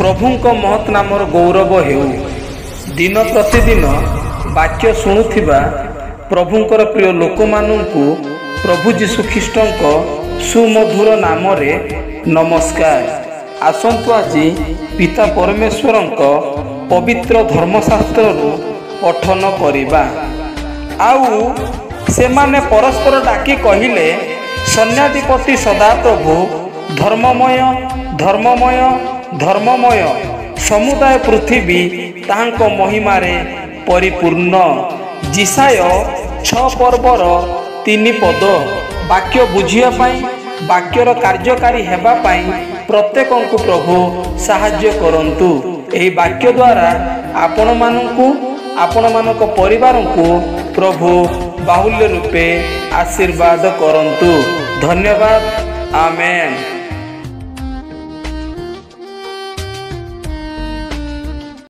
प्रभुंक महत् नामर गौरव हेउ। दिन प्रतिदिन वाक्य शुणुथिबा प्रभुंकर प्रिय लोक माननकु प्रभु जीशु ख्रीष्टंक सुमधुर नामरे नमस्कार। आसंतु आजी पिता परमेश्वरंक पवित्र धर्मशास्त्र पठन करिबा। आउ सेमाने परस्पर डाकी कहिले, सन्याधिपति सदाप्रभु धर्ममय धर्ममय धर्ममय, समुदाय पृथ्वी ताहांक महिमारे परिपूर्ण। जिसाय 6 पर्वर 3 पद। वाक्य बुझिया पाई, वाक्यर कार्यकारी हेबा पाई प्रत्येक प्रभु साहाय्य करंतु। एही वाक्य द्वारा आपण माननकु आपण मानक परिवार को प्रभु बाहुल्य रूपे आशीर्वाद करंतु। धन्यवाद। आमेन।